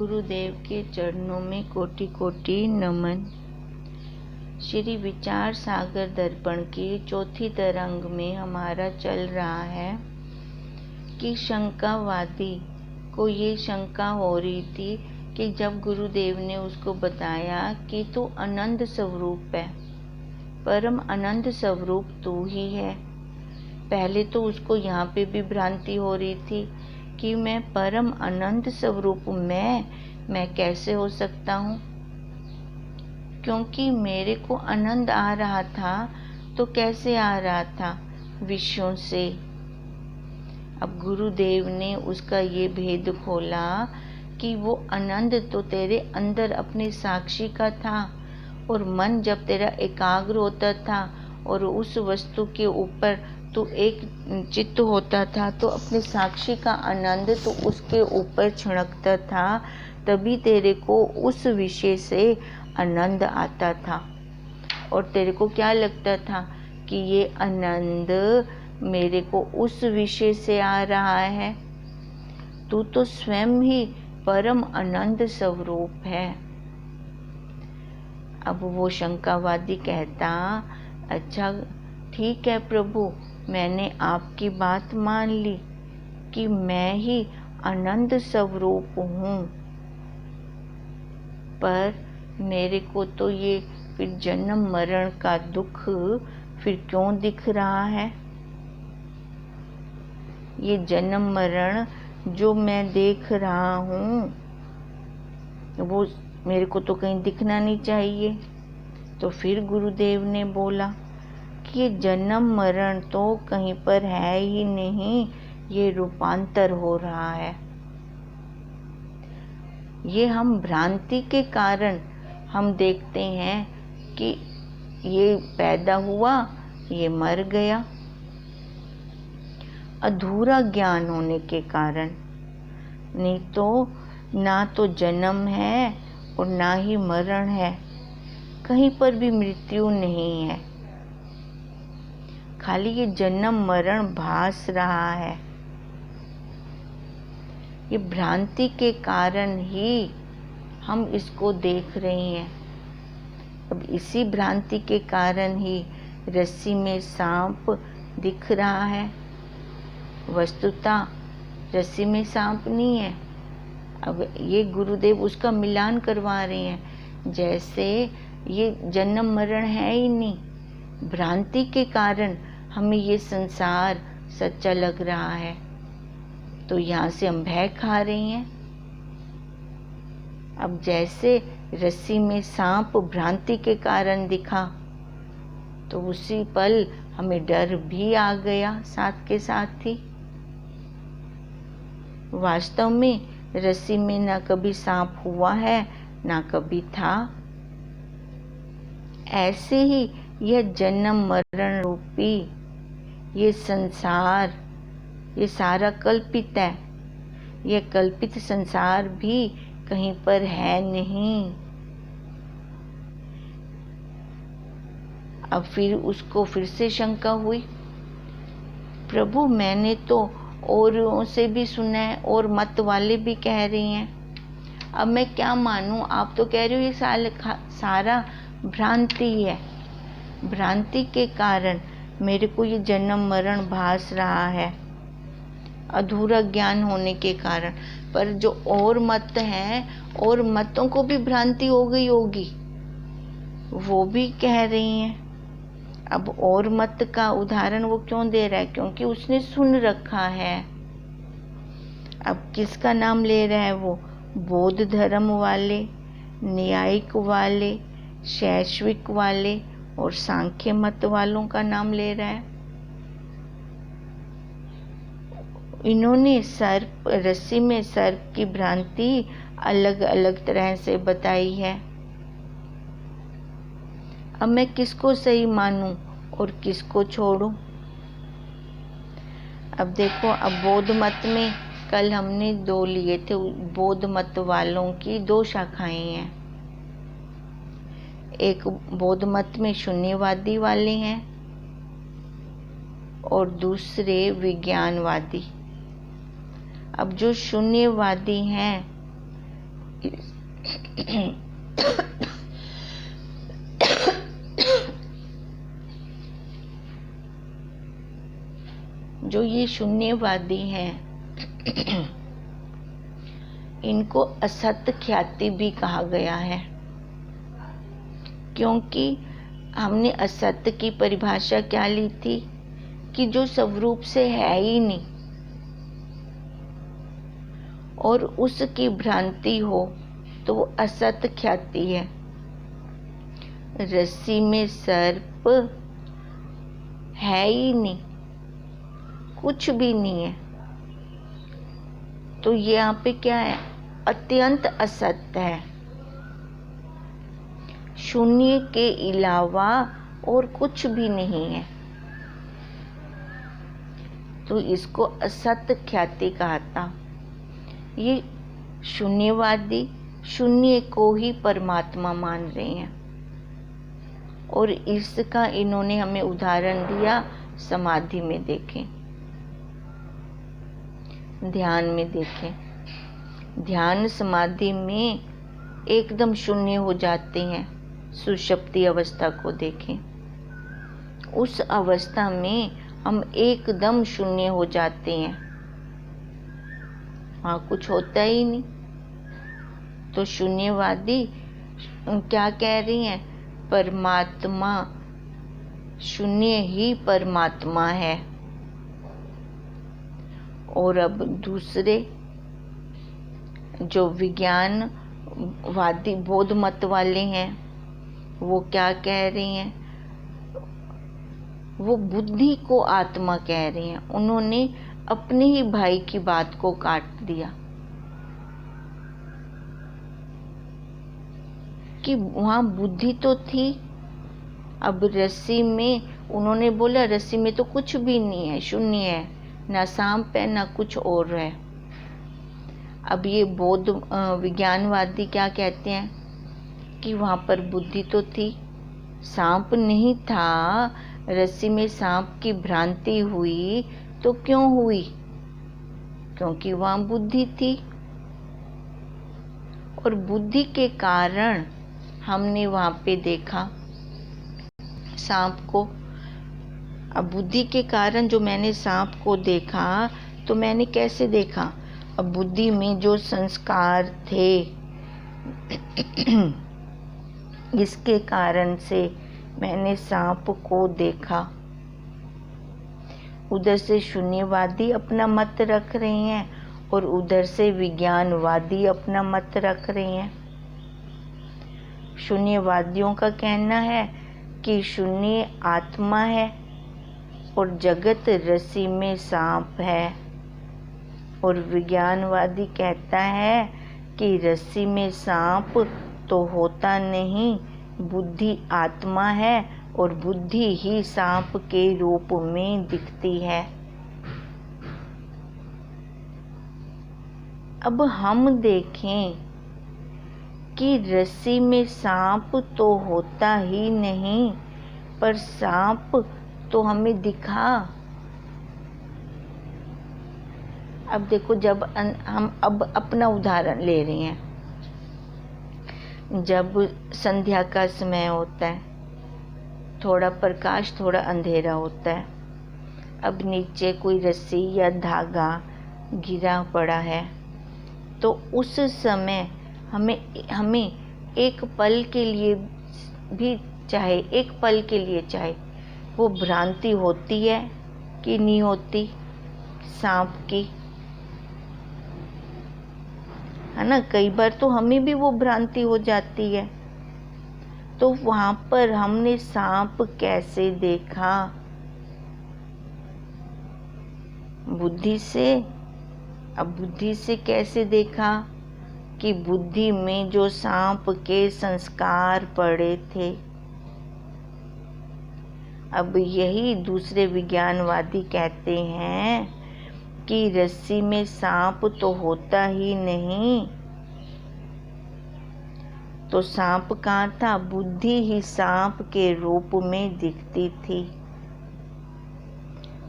गुरुदेव के चरणों में कोटि कोटि नमन। श्री विचार सागर दर्पण की चौथी तरंग में हमारा चल रहा है कि शंकावादी को ये शंका हो रही थी कि जब गुरुदेव ने उसको बताया कि तू अनंत स्वरूप है, परम अनंत स्वरूप तू ही है। पहले तो उसको यहाँ पे भी भ्रांति हो रही थी कि मैं परम अनंत स्वरूप मैं कैसे हो सकता हूँ, क्योंकि मेरे को आनंद आ रहा था। तो कैसे आ रहा था? विषयों से। अब गुरुदेव ने उसका ये भेद खोला कि वो आनंद तो तेरे अंदर अपने साक्षी का था, और मन जब तेरा एकाग्र होता था और उस वस्तु के ऊपर तो एक चित्त होता था, तो अपने साक्षी का आनंद तो उसके ऊपर छिड़कता था, तभी तेरे को उस विषय से आनंद आता था। और तेरे को क्या लगता था कि ये आनंद मेरे को उस विषय से आ रहा है। तू तो स्वयं ही परम आनंद स्वरूप है। अब वो शंकावादी कहता, अच्छा ठीक है प्रभु, मैंने आपकी बात मान ली कि मैं ही आनंद स्वरूप हूँ, पर मेरे को तो ये फिर जन्म मरण का दुख फिर क्यों दिख रहा है? ये जन्म मरण जो मैं देख रहा हूँ वो मेरे को तो कहीं दिखना नहीं चाहिए। तो फिर गुरुदेव ने बोला कि ये जन्म मरण तो कहीं पर है ही नहीं, ये रूपांतर हो रहा है। ये हम भ्रांति के कारण हम देखते हैं कि ये पैदा हुआ, ये मर गया। अधूरा ज्ञान होने के कारण। नहीं तो ना तो जन्म है और ना ही मरण है, कहीं पर भी मृत्यु नहीं है, खाली ये जन्म मरण भास रहा है। ये भ्रांति के कारण ही हम इसको देख रहे हैं। अब इसी भ्रांति के कारण ही रस्सी में सांप दिख रहा है, वस्तुतः रस्सी में सांप नहीं है। अब ये गुरुदेव उसका मिलान करवा रहे हैं, जैसे ये जन्म मरण है ही नहीं, भ्रांति के कारण हमें ये संसार सच्चा लग रहा है, तो यहाँ से हम भय खा रहे हैं। अब जैसे रस्सी में सांप भ्रांति के कारण दिखा, तो उसी पल हमें डर भी आ गया साथ के साथ ही। वास्तव में रस्सी में ना कभी सांप हुआ है, ना कभी था। ऐसे ही यह जन्म मरण रूपी ये संसार, ये सारा कल्पित है। यह कल्पित संसार भी कहीं पर है नहीं। अब फिर उसको फिर से शंका हुई, प्रभु मैंने तो औरों से भी सुना है और मत वाले भी कह रही हैं, अब मैं क्या मानूं? आप तो कह रहे हो ये सारा भ्रांति है। भ्रांति के कारण मेरे को ये जन्म मरण भास रहा है, अधूरा ज्ञान होने के कारण। पर जो और मत हैं, और मतों को भी भ्रांति हो गई होगी, वो भी कह रही हैं। अब और मत का उदाहरण वो क्यों दे रहा है? क्योंकि उसने सुन रखा है। अब किसका नाम ले रहा है वो? बौद्ध धर्म वाले, न्यायिक वाले, शैश्विक वाले और सांख्य मत वालों का नाम ले रहा है। इन्होंने सर्प, रस्सी में सर्प की भ्रांति अलग अलग तरह से बताई है। अब मैं किसको सही मानूं और किसको छोड़ूं? अब देखो, अब बौद्ध मत में कल हमने दो लिए थे। बौद्ध मत वालों की दो शाखाएं हैं। एक बौद्ध मत में शून्यवादी वाले हैं और दूसरे विज्ञानवादी। अब जो शून्यवादी हैं जो ये शून्यवादी हैं, इनको असत ख्याति भी कहा गया है, क्योंकि हमने असत्य की परिभाषा क्या ली थी कि जो स्वरूप से है ही नहीं और उसकी भ्रांति हो तो वो असत ख्याति है। रस्सी में सर्प है ही नहीं, कुछ भी नहीं है, तो ये यहाँ पे क्या है? अत्यंत असत्य है, शून्य के अलावा और कुछ भी नहीं है, तो इसको असत ख्याति कहा था। ये शून्यवादी शून्य को ही परमात्मा मान रहे हैं, और इसका इन्होंने हमें उदाहरण दिया समाधि में। देखें, ध्यान में देखें, ध्यान समाधि में एकदम शून्य हो जाते हैं। सुषुप्ति अवस्था को देखें, उस अवस्था में हम एकदम शून्य हो जाते हैं, वहाँ कुछ होता ही नहीं। तो शून्यवादी क्या कह रही हैं? परमात्मा, शून्य ही परमात्मा है। और अब दूसरे जो विज्ञानवादी बौद्ध मत वाले हैं, वो क्या कह रही हैं? वो बुद्धि को आत्मा कह रही हैं। उन्होंने अपने ही भाई की बात को काट दिया कि वहाँ बुद्धि तो थी। अब रस्सी में उन्होंने बोला रस्सी में तो कुछ भी नहीं है, शून्य है, ना सांप है ना कुछ और है। अब ये बौद्ध विज्ञानवादी क्या कहते हैं कि वहाँ पर बुद्धि तो थी, सांप नहीं था। रस्सी में सांप की भ्रांति हुई तो क्यों हुई? क्योंकि वहाँ बुद्धि थी, और बुद्धि के कारण हमने वहाँ पे देखा सांप को। अब बुद्धि के कारण जो मैंने सांप को देखा, तो मैंने कैसे देखा? अब बुद्धि में जो संस्कार थे इसके कारण से मैंने सांप को देखा। उधर से शून्यवादी अपना मत रख रहे हैं और उधर से विज्ञानवादी अपना मत रख रहे हैं। शून्यवादियों का कहना है कि शून्य आत्मा है और जगत रस्सी में सांप है, और विज्ञानवादी कहता है कि रस्सी में सांप तो होता नहीं, बुद्धि आत्मा है और बुद्धि ही सांप के रूप में दिखती है। अब हम देखें कि रस्सी में सांप तो होता ही नहीं, पर सांप तो हमें दिखा। अब देखो, जब हम अब अपना उदाहरण ले रहे हैं, जब संध्या का समय होता है, थोड़ा प्रकाश थोड़ा अंधेरा होता है। अब नीचे कोई रस्सी या धागा गिरा पड़ा है, तो उस समय हमें एक पल के लिए भी चाहे, एक पल के लिए चाहे, वो भ्रांति होती है कि नहीं होती सांप की, है ना? कई बार तो हमें भी वो भ्रांति हो जाती है। तो वहाँ पर हमने सांप कैसे देखा? बुद्धि से। अब बुद्धि से कैसे देखा? कि बुद्धि में जो सांप के संस्कार पड़े थे। अब यही दूसरे विज्ञानवादी कहते हैं कि रस्सी में सांप तो होता ही नहीं, तो सांप कहाँ था? बुद्धि ही सांप के रूप में दिखती थी।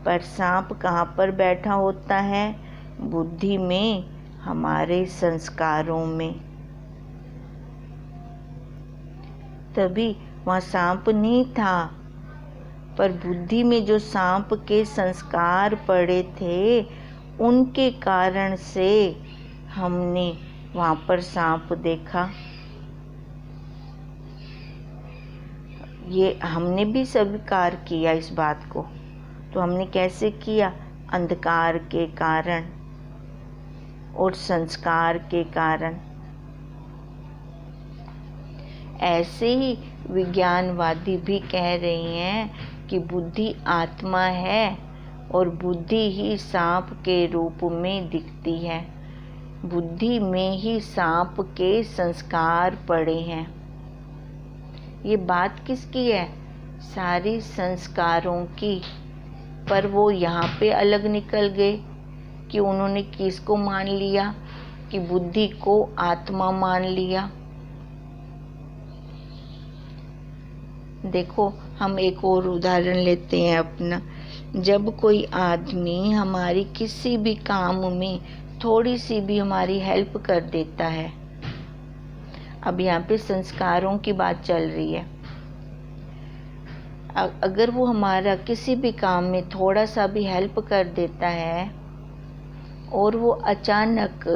पर सांप कहाँ पर बैठा होता है? बुद्धि में, हमारे संस्कारों में। तभी वहाँ सांप नहीं था, पर बुद्धि में जो सांप के संस्कार पड़े थे उनके कारण से हमने वहाँ पर सांप देखा। ये हमने भी स्वीकार किया इस बात को। तो हमने कैसे किया? अंधकार के कारण और संस्कार के कारण। ऐसे ही विज्ञानवादी भी कह रही हैं कि बुद्धि आत्मा है और बुद्धि ही सांप के रूप में दिखती है। बुद्धि में ही सांप के संस्कार पड़े हैं। ये बात किसकी है? सारी संस्कारों की। पर वो यहाँ पे अलग निकल गए कि उन्होंने किसको मान लिया? कि बुद्धि को आत्मा मान लिया। देखो, हम एक और उदाहरण लेते हैं अपना। जब कोई आदमी हमारी किसी भी काम में थोड़ी सी भी हमारी हेल्प कर देता है, अब यहाँ पे संस्कारों की बात चल रही है। अगर वो हमारा किसी भी काम में थोड़ा सा भी हेल्प कर देता है और वो अचानक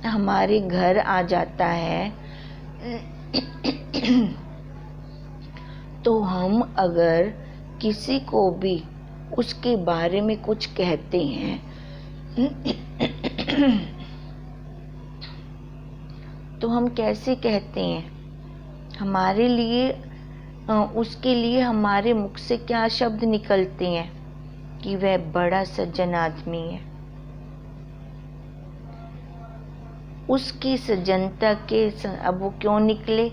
हमारे घर आ जाता है, तो हम अगर किसी को भी उसके बारे में कुछ कहते हैं तो हम कैसे कहते हैं? हमारे लिए उसके लिए हमारे मुख से क्या शब्द निकलते हैं? कि वह बड़ा सज्जन आदमी है। उसकी सज्जनता के अब वो क्यों निकले?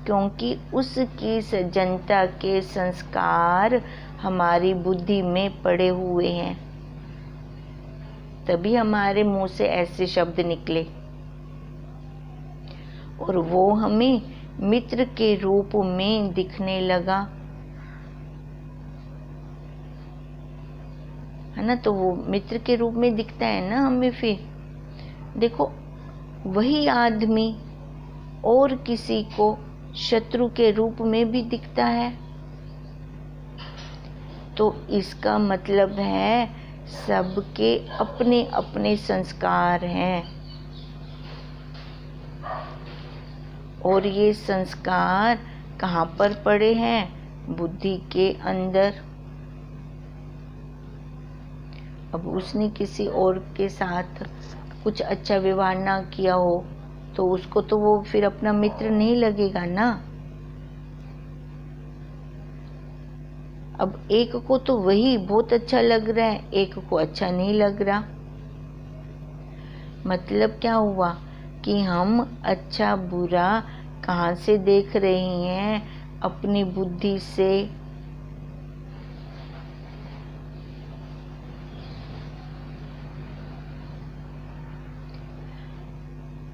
क्योंकि उसकी सज्जनता के संस्कार हमारी बुद्धि में पड़े हुए हैं, तभी हमारे मुंह से ऐसे शब्द निकले। और वो हमें मित्र के रूप में दिखने लगा, है ना? तो वो मित्र के रूप में दिखता है ना हमें। फिर देखो, वही आदमी और किसी को शत्रु के रूप में भी दिखता है। तो इसका मतलब है सबके अपने अपने संस्कार हैं, और ये संस्कार कहाँ पर पड़े हैं? बुद्धि के अंदर। अब उसने किसी और के साथ कुछ अच्छा व्यवहार ना किया हो तो उसको तो वो फिर अपना मित्र नहीं लगेगा ना। अब एक को तो वही बहुत अच्छा लग रहा है, एक को अच्छा नहीं लग रहा। मतलब क्या हुआ कि हम अच्छा बुरा कहाँ से देख रहे हैं? अपनी बुद्धि से।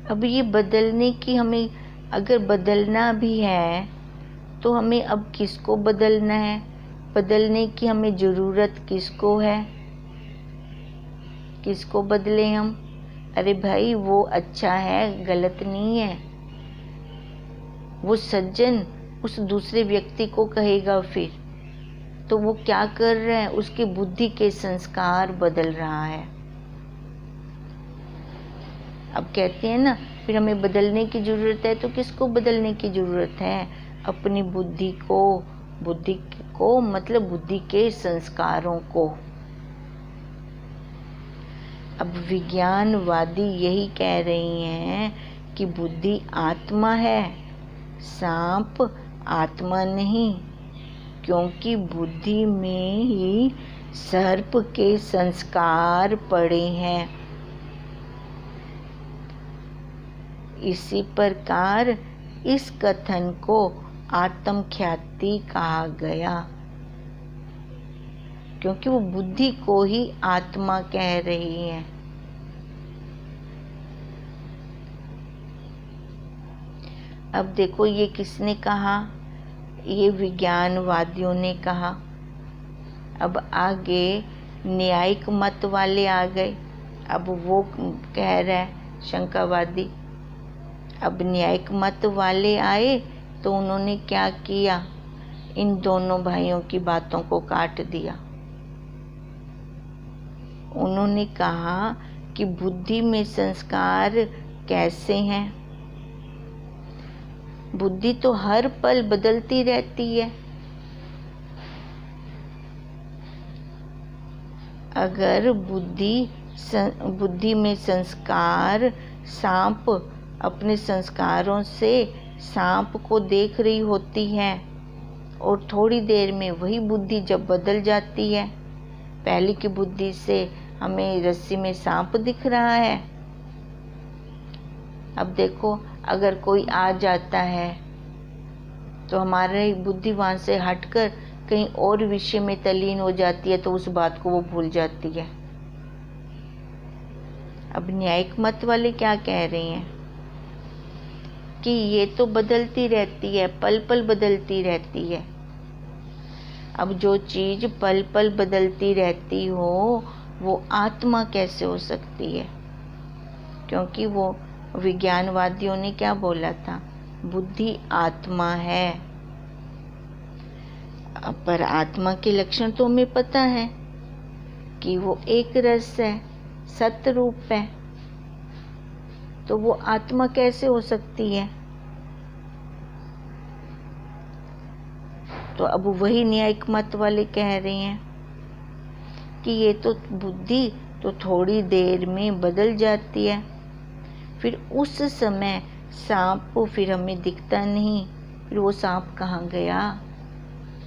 अब ये बदलने की, हमें अगर बदलना भी है तो हमें अब किसको बदलना है? बदलने की हमें ज़रूरत किसको है? किसको बदले हम? अरे भाई, वो अच्छा है, गलत नहीं है। वो सज्जन उस दूसरे व्यक्ति को कहेगा फिर, तो वो क्या कर रहा है? उसकी बुद्धि के संस्कार बदल रहा है। अब कहते हैं ना, फिर हमें बदलने की ज़रूरत है, तो किसको बदलने की ज़रूरत है? अपनी बुद्धि को। बुद्धि को मतलब बुद्धि के संस्कारों को। अब विज्ञानवादी यही कह रही हैं कि बुद्धि आत्मा है, सांप आत्मा नहीं, क्योंकि बुद्धि में ही सर्प के संस्कार पड़े हैं। इसी प्रकार इस कथन को आत्मख्याति कहा गया, क्योंकि वो बुद्धि को ही आत्मा कह रही है। अब देखो, ये किसने कहा? ये विज्ञानवादियों ने कहा। अब आगे न्यायिक मत वाले आ गए। अब वो कह रहा है शंकावादी, अब न्यायिक मत वाले आए तो उन्होंने क्या किया, इन दोनों भाइयों की बातों को काट दिया। उन्होंने कहा कि बुद्धि में संस्कार कैसे हैं? बुद्धि तो हर पल बदलती रहती है। अगर बुद्धि में संस्कार, सांप अपने संस्कारों से सांप को देख रही होती है और थोड़ी देर में वही बुद्धि जब बदल जाती है, पहले की बुद्धि से हमें रस्सी में सांप दिख रहा है। अब देखो, अगर कोई आ जाता है तो हमारी बुद्धि वहाँ से हटकर कहीं और विषय में तल्लीन हो जाती है, तो उस बात को वो भूल जाती है। अब न्यायिक मत वाले क्या कह रहे हैं कि ये तो बदलती रहती है, पल पल बदलती रहती है। अब जो चीज पल पल बदलती रहती हो वो आत्मा कैसे हो सकती है? क्योंकि वो विज्ञानवादियों ने क्या बोला था, बुद्धि आत्मा है। पर आत्मा के लक्षण तो हमें पता है कि वो एक रस है, सत्य रूप है, तो वो आत्मा कैसे हो सकती है? तो अब वही न्यायिक मत वाले कह रहे हैं कि ये तो बुद्धि तो थोड़ी देर में बदल जाती है, फिर उस समय सांप को फिर हमें दिखता नहीं, फिर वो सांप कहाँ गया,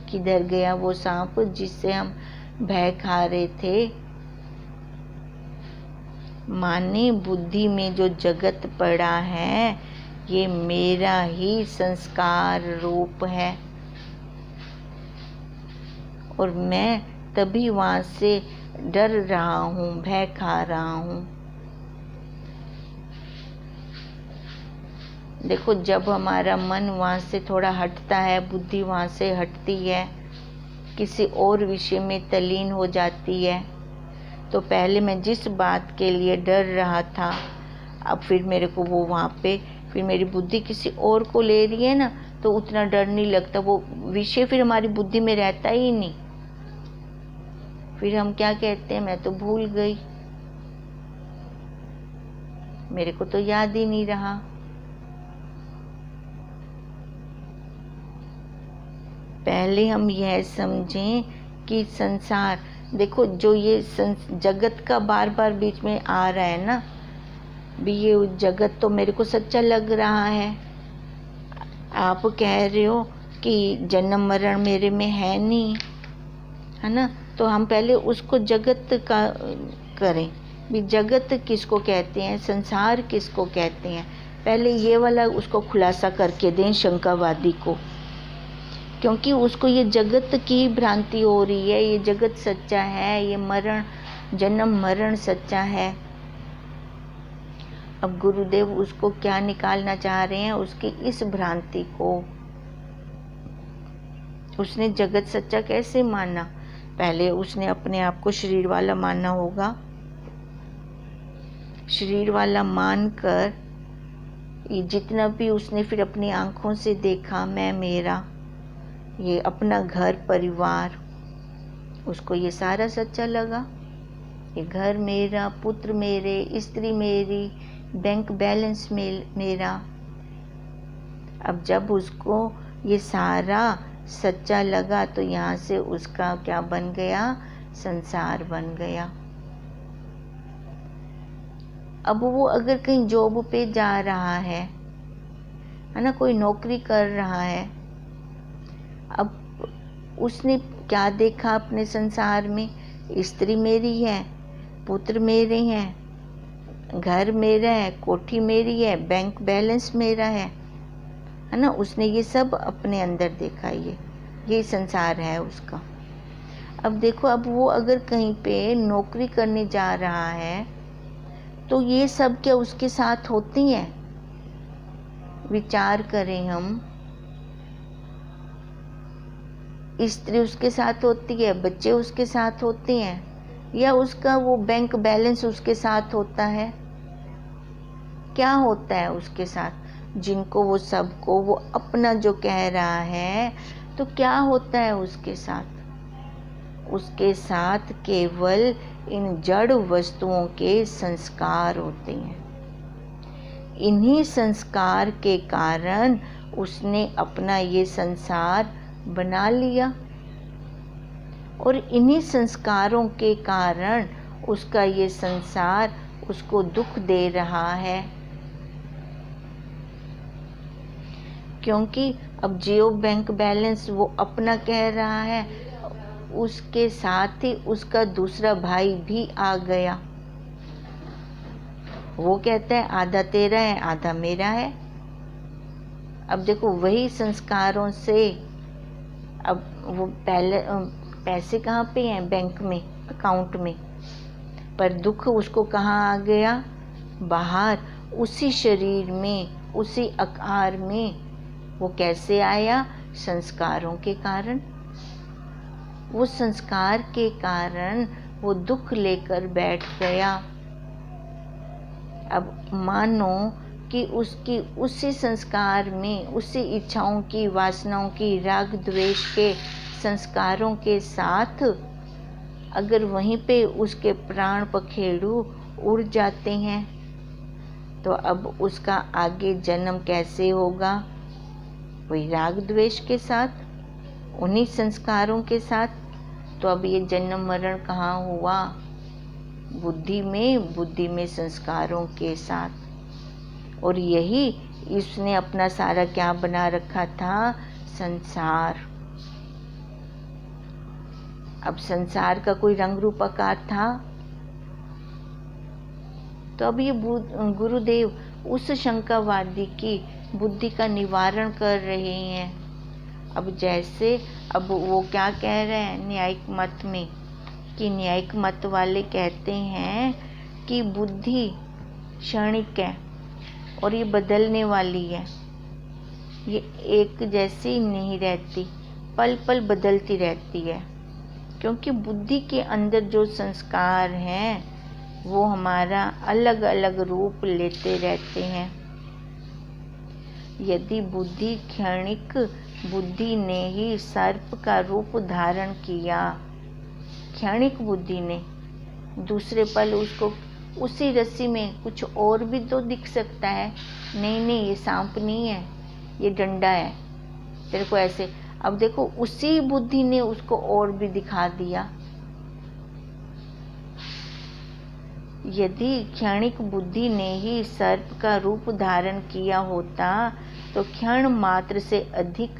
किधर गया वो सांप जिससे हम भय खा रहे थे? माने बुद्धि में जो जगत पड़ा है ये मेरा ही संस्कार रूप है और मैं तभी वहाँ से डर रहा हूँ, भय खा रहा हूँ। देखो, जब हमारा मन वहाँ से थोड़ा हटता है, बुद्धि वहाँ से हटती है, किसी और विषय में तल्लीन हो जाती है, तो पहले मैं जिस बात के लिए डर रहा था, अब फिर मेरे को वो वहाँ पे फिर मेरी बुद्धि किसी और को ले रही है ना, तो उतना डर नहीं लगता, वो विषय फिर हमारी बुद्धि में रहता ही नहीं। फिर हम क्या कहते हैं, मैं तो भूल गई, मेरे को तो याद ही नहीं रहा। पहले हम यह समझें कि संसार, देखो जो ये जगत का बार बार बीच में आ रहा है ना, भी ये जगत तो मेरे को सच्चा लग रहा है। आप कह रहे हो कि जन्म मरण मेरे में है नहीं, है ना, तो हम पहले उसको जगत का करें, भी जगत किसको कहते हैं, संसार किसको कहते हैं, पहले ये वाला उसको खुलासा करके दें शंकावादी को, क्योंकि उसको ये जगत की भ्रांति हो रही है, ये जगत सच्चा है, ये मरण जन्म मरण सच्चा है। अब गुरुदेव उसको क्या निकालना चाह रहे हैं, उसकी इस भ्रांति को। उसने जगत सच्चा कैसे माना? पहले उसने अपने आप को शरीर वाला माना होगा, शरीर वाला मानकर ये जितना भी उसने फिर अपनी आंखों से देखा, मैं मेरा, ये अपना घर परिवार, उसको ये सारा सच्चा लगा। ये घर मेरा, पुत्र मेरे, स्त्री मेरी, बैंक बैलेंस मेरा। अब जब उसको ये सारा सच्चा लगा तो यहाँ से उसका क्या बन गया, संसार बन गया। अब वो अगर कहीं जॉब पे जा रहा है ना, कोई नौकरी कर रहा है, अब उसने क्या देखा अपने संसार में, स्त्री मेरी है, पुत्र मेरे हैं, घर मेरा है, कोठी मेरी है, बैंक बैलेंस मेरा है ना, उसने ये सब अपने अंदर देखा, ये संसार है उसका। अब देखो, अब वो अगर कहीं पे नौकरी करने जा रहा है तो ये सब क्या उसके साथ होती हैं? विचार करें हम, स्त्री उसके साथ होती है, बच्चे उसके साथ होते हैं, या उसका वो बैंक बैलेंस उसके साथ होता है? क्या होता है उसके साथ? जिनको वो सबको वो अपना जो कह रहा है, तो क्या होता है उसके साथ? उसके साथ केवल इन जड़ वस्तुओं के संस्कार होते हैं। इन्हीं संस्कार के कारण उसने अपना ये संसार बना लिया, और इन्हीं संस्कारों के कारण उसका ये संसार उसको दुख दे रहा है। क्योंकि अब जियो बैंक बैलेंस वो अपना कह रहा है, उसके साथ ही उसका दूसरा भाई भी आ गया। वो कहता है आधा तेरा है आधा मेरा है। अब देखो वही संस्कारों से, अब वो पहले पैसे कहाँ पे हैं? बैंक में, अकाउंट में, पर दुख उसको कहाँ आ गया? बाहर, उसी शरीर में, उसी आकार में। वो कैसे आया? संस्कारों के कारण। वो संस्कार के कारण वो दुख लेकर बैठ गया। अब मानो कि उसकी उसी संस्कार में, उसी इच्छाओं की, वासनाओं की, राग द्वेष के संस्कारों के साथ अगर वहीं पे उसके प्राण पखेरु उड़ जाते हैं, तो अब उसका आगे जन्म कैसे होगा? वही राग द्वेष के साथ, उन्हीं संस्कारों के साथ। तो अब ये जन्म मरण कहाँ हुआ? बुद्धि में संस्कारों के साथ। और यही इसने अपना सारा क्या बना रखा था? संसार। अब संसार का कोई रंग रूप आकार था? तो अब ये गुरुदेव उस शंकावादी की बुद्धि का निवारण कर रहे हैं। अब जैसे अब वो क्या कह रहे हैं न्यायिक मत में, कि न्यायिक मत वाले कहते हैं कि बुद्धि क्षणिक है और ये बदलने वाली है, ये एक जैसी नहीं रहती, पल पल बदलती रहती है। क्योंकि बुद्धि के अंदर जो संस्कार हैं वो हमारा अलग अलग रूप लेते रहते हैं। यदि बुद्धि क्षणिक बुद्धि ने ही सर्प का रूप धारण किया, क्षणिक बुद्धि ने, दूसरे पल उसको उसी रस्सी में कुछ और भी तो दिख सकता है। नहीं ये सांप नहीं है, ये डंडा है, तेरे को ऐसे। अब देखो उसी बुद्धि ने उसको और भी दिखा दिया। यदि क्षणिक बुद्धि ने ही सर्प का रूप धारण किया होता तो क्षण मात्र से अधिक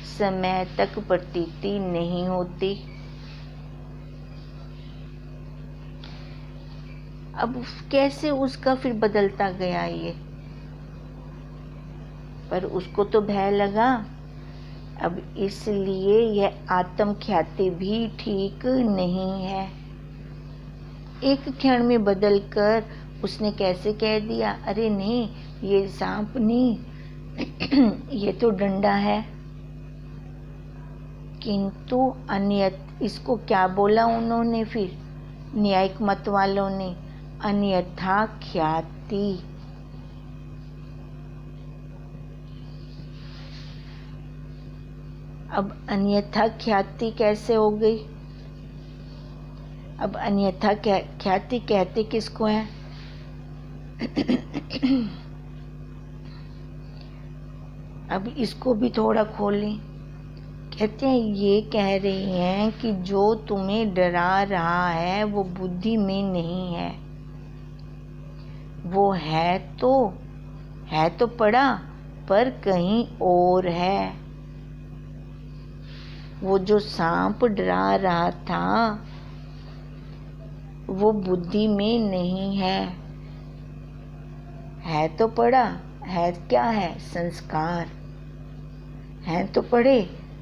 समय तक प्रतीति नहीं होती। अब कैसे उसका फिर बदलता गया ये? पर उसको तो भय लगा। अब इसलिए यह आत्म ख्याति भी ठीक नहीं है। एक क्षण में बदलकर उसने कैसे कह दिया, अरे नहीं ये सांप नहीं ये तो डंडा है। किंतु अन्यथा, इसको क्या बोला उन्होंने फिर न्यायिक मत वालों ने? अन्यथा ख्याति। अब अन्यथा ख्याति कैसे हो गई? अब अन्यथा ख्याति कहते किसको है? अब इसको भी थोड़ा खोलें। कहते हैं, ये कह रही हैं कि जो तुम्हें डरा रहा है वो बुद्धि में नहीं है, वो है तो पड़ा पर कहीं और है। वो जो सांप डरा रहा था वो बुद्धि में नहीं है तो पड़ा, है क्या है? संस्कार। है तो पड़े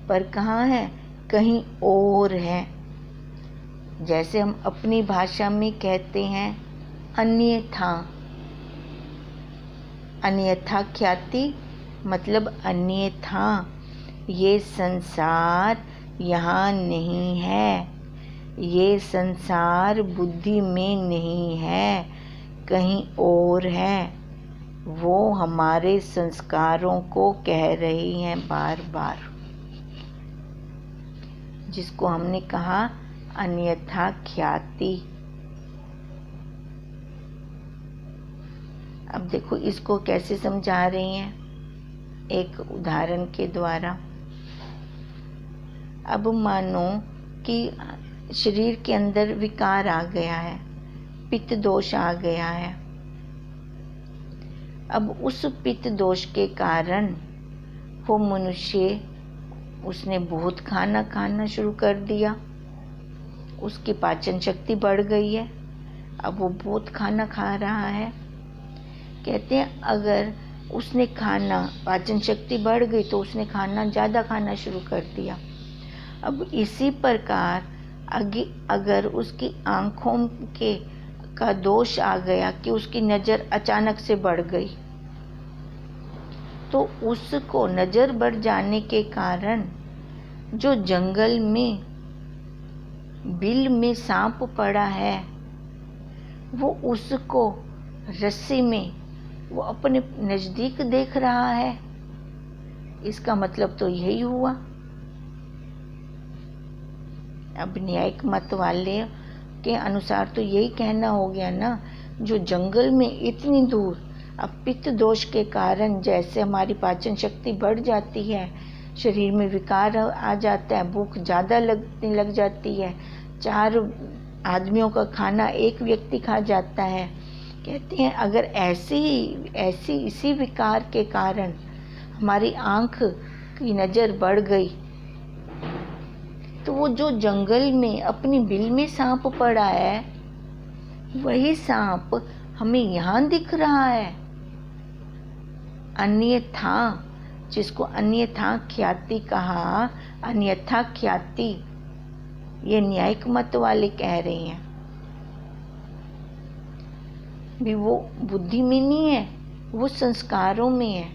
पर कहाँ है? कहीं और है। जैसे हम अपनी भाषा में कहते हैं अन्यथा। अन्यथा ख्याति मतलब अन्यथा, ये संसार यहाँ नहीं है, ये संसार बुद्धि में नहीं है, कहीं और है। वो हमारे संस्कारों को कह रही हैं बार बार, जिसको हमने कहा अन्यथा ख्याति। अब देखो इसको कैसे समझा रही हैं, एक उदाहरण के द्वारा। अब मानो कि शरीर के अंदर विकार आ गया है, पित्त दोष आ गया है। अब उस पित्त दोष के कारण वो मनुष्य, उसने बहुत खाना खाना शुरू कर दिया, उसकी पाचन शक्ति बढ़ गई है, अब वो बहुत खाना खा रहा है। कहते हैं अगर उसने खाना, पाचन शक्ति बढ़ गई तो उसने खाना ज़्यादा खाना शुरू कर दिया। अब इसी प्रकार अगर उसकी आँखों के का दोष आ गया कि उसकी नज़र अचानक से बढ़ गई, तो उसको नज़र बढ़ जाने के कारण जो जंगल में बिल में सांप पड़ा है, वो उसको रस्सी में वो अपने नज़दीक देख रहा है। इसका मतलब तो यही हुआ। अब न्यायिक मत वाले के अनुसार तो यही कहना हो गया ना, जो जंगल में इतनी दूर, अब पित्त दोष के कारण जैसे हमारी पाचन शक्ति बढ़ जाती है, शरीर में विकार आ जाता है, भूख ज़्यादा लगने लग जाती है, 4 आदमियों का खाना एक व्यक्ति खा जाता है। कहते हैं अगर ऐसी इसी विकार के कारण हमारी आँख की नज़र बढ़ गई, तो वो जो जंगल में अपनी बिल में सांप पड़ा है, वही सांप हमें यहाँ दिख रहा है। अन्यथा, जिसको अन्यथा ख्याति कहा, अन्यथा ख्याति, ये न्यायिक मत वाले कह रहे हैं भी वो बुद्धि में नहीं है, वो संस्कारों में है।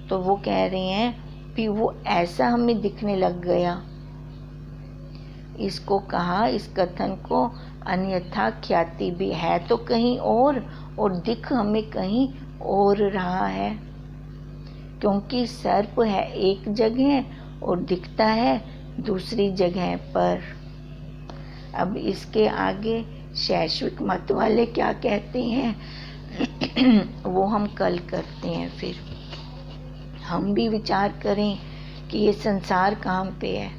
तो वो कह रहे हैं भी वो ऐसा हमें दिखने लग गया। इसको कहा, इस कथन को अन्यथा ख्याति भी है तो कहीं और दिख हमें कहीं और रहा है, क्योंकि सर्प है एक जगह और दिखता है दूसरी जगह पर। अब इसके आगे शैश्विक मत वाले क्या कहते हैं वो हम कल करते हैं। फिर हम भी विचार करें कि ये संसार कहाँ पे है,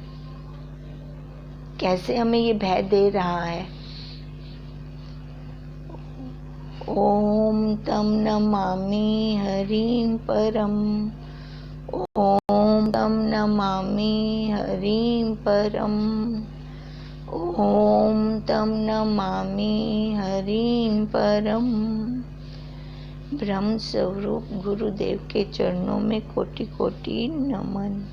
कैसे हमें ये भय दे रहा है। ओम तम नमामि हरिं परम, ओम तम नमामि हरिं परम, ओम तम नमामि हरिं परम। ब्रह्म स्वरूप गुरुदेव के चरणों में कोटि कोटि नमन।